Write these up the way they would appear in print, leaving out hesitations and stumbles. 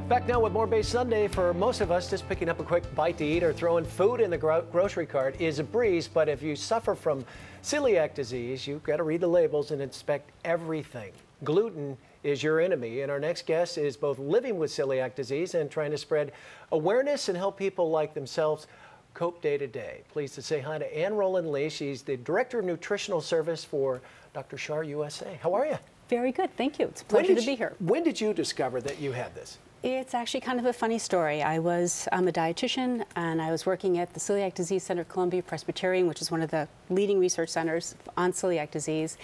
Back now with more Base Sunday. For most of us, just picking up a quick bite to eat or throwing food in the grocery cart is a breeze. But if you suffer from celiac disease, you've got to read the labels and inspect everything. Gluten is your enemy. And our next guest is both living with celiac disease and trying to spread awareness and help people like themselves cope day to day. Pleased to say hi to Ann Roland Lee. She's the Director of Nutritional Service for Dr. Schar USA. How are you? Very good, thank you. It's a pleasure to be here. When did you discover that you had this? It's actually kind of a funny story. I'm a dietitian, and I was working at the Celiac Disease Center at Columbia Presbyterian, which is one of the leading research centers on celiac disease,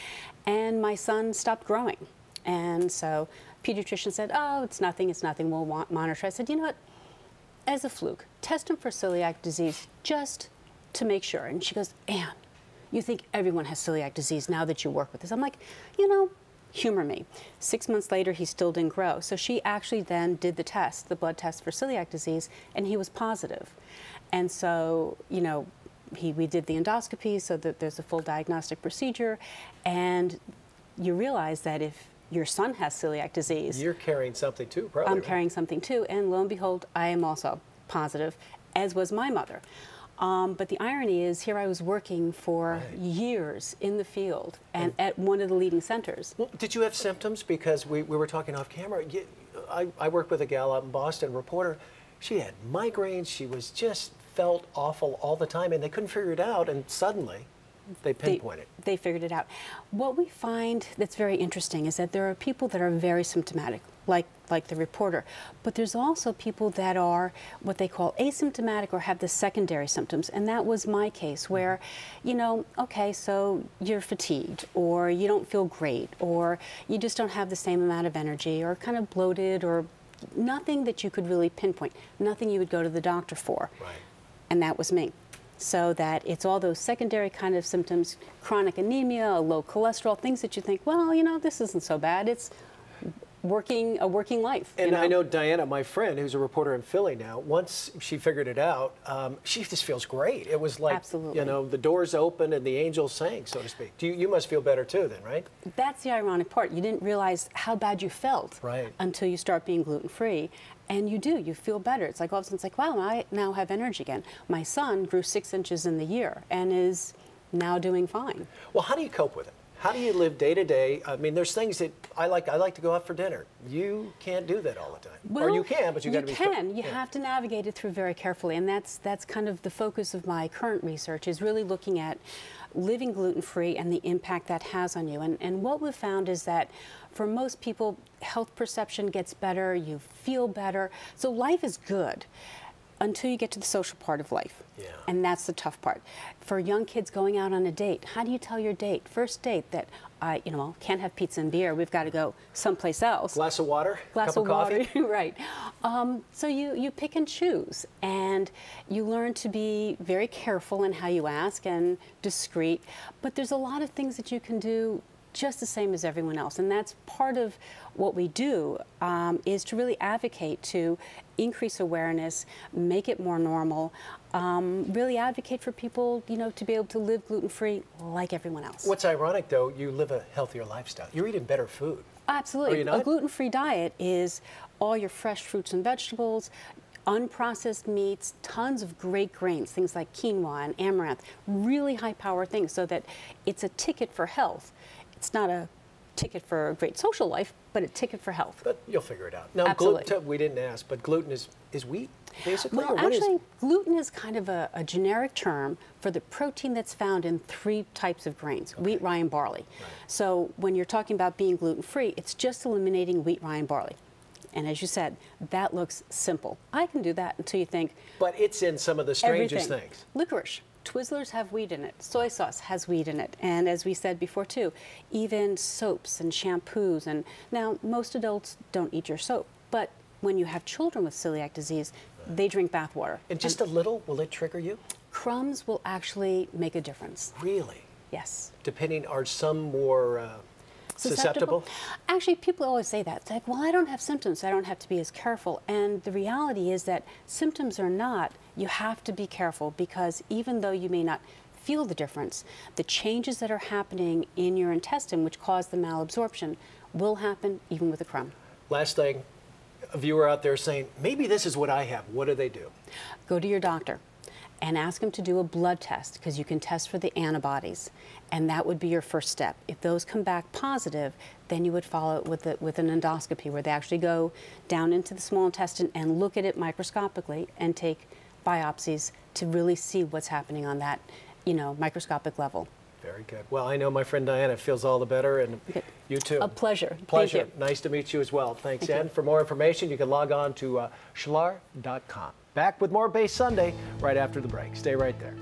and my son stopped growing. And so pediatrician said, oh, it's nothing, we'll monitor. I said, you know what, as a fluke, test him for celiac disease just to make sure. And she goes, Ann, you think everyone has celiac disease now that you work with this? I'm like, you know, humor me. 6 months later, he still didn't grow. So she actually then did the test, the blood test for celiac disease, and he was positive. And so, you know, we did the endoscopy so that there's a full diagnostic procedure, and you realize that if your son has celiac disease, you're carrying something too, probably. I'm carrying something too, and lo and behold, I am also positive, as was my mother. But the irony is, here I was working for years in the field and at one of the leading centers. Well, did you have symptoms? Because we were talking off camera. I worked with a gal out in Boston, reporter. She had migraines. She was just felt awful all the time, and they couldn't figure it out, and suddenly they pinpointed. They figured it out. What we find that's very interesting is that there are people that are very symptomatic, like the reporter, but there's also people that are what they call asymptomatic or have the secondary symptoms, and that was my case where, you know, okay, so you're fatigued, or you don't feel great, or you just don't have the same amount of energy, or kind of bloated, or nothing that you could really pinpoint, nothing you would go to the doctor for. Right. And that was me. So that it's all those secondary kind of symptoms, chronic anemia, low cholesterol, things that you think, well, you know, this isn't so bad. It's a working life. And I know Diana, my friend, who's a reporter in Philly now, once she figured it out, she just feels great. It was like, you know, the doors open and the angels sang, so to speak. You must feel better too then, right? That's the ironic part. You didn't realize how bad you felt until you start being gluten-free. And you do, you feel better. It's like all of a sudden, it's like, wow, I now have energy again. My son grew 6 inches in the year and is now doing fine. Well, how do you cope with it? How do you live day to day? I mean, there's things that I like to go out for dinner. You can't do that all the time. Well, or you can, but you got to be. You can. You have to navigate it through very carefully, and that's kind of the focus of my current research, is really looking at living gluten-free and the impact that has on you. And what we've found is that for most people, health perception gets better, you feel better. So life is good until you get to the social part of life. Yeah. And that's the tough part. For young kids going out on a date, how do you tell your date, first date, that you know, can't have pizza and beer, we've got to go someplace else. Glass of water, cup of water, right. So you pick and choose, and you learn to be very careful in how you ask and discreet, but there's a lot of things that you can do just the same as everyone else, and that's part of what we do, is to really advocate to increase awareness, make it more normal, really advocate for people, you know, to be able to live gluten-free like everyone else. What's ironic, though, you live a healthier lifestyle. You're eating better food. Absolutely. Are you not? A gluten-free diet is all your fresh fruits and vegetables, unprocessed meats, tons of great grains, things like quinoa and amaranth, really high-power things, so that it's a ticket for health. It's not a ticket for a great social life, but a ticket for health. But you'll figure it out. Now, gluten, we didn't ask, but gluten is wheat, basically? Well, actually, gluten is kind of a generic term for the protein that's found in 3 types of grains, wheat, rye, and barley. Right. So when you're talking about being gluten-free, it's just eliminating wheat, rye, and barley. And as you said, that looks simple. I can do that until you think... But it's in some of the strangest things. Licorice. Twizzlers have wheat in it. Soy sauce has wheat in it. And as we said before, too, even soaps and shampoos. And now, most adults don't eat your soap. But when you have children with celiac disease, they drink bath water. And just a little, will it trigger you? Crumbs will actually make a difference. Really? Yes. Depending, are some more... susceptible? Actually, people always say that. It's like, well, I don't have symptoms, so I don't have to be as careful. And the reality is that symptoms or not, you have to be careful, because even though you may not feel the difference, the changes that are happening in your intestine, which cause the malabsorption, will happen even with a crumb. Last thing, a viewer out there saying, maybe this is what I have, what do they do? Go to your doctor and ask him to do a blood test, because you can test for the antibodies, and that would be your first step. If those come back positive, then you would follow it with an endoscopy, where they actually go down into the small intestine and look at it microscopically and take biopsies to really see what's happening on that, microscopic level. Very good. Well, I know my friend Diana feels all the better, and you too. A pleasure. Pleasure. Thank you. Nice to meet you as well. Thanks, Thank Ann. you. For more information, you can log on to Schar.com. Back with more Base Sunday right after the break. Stay right there.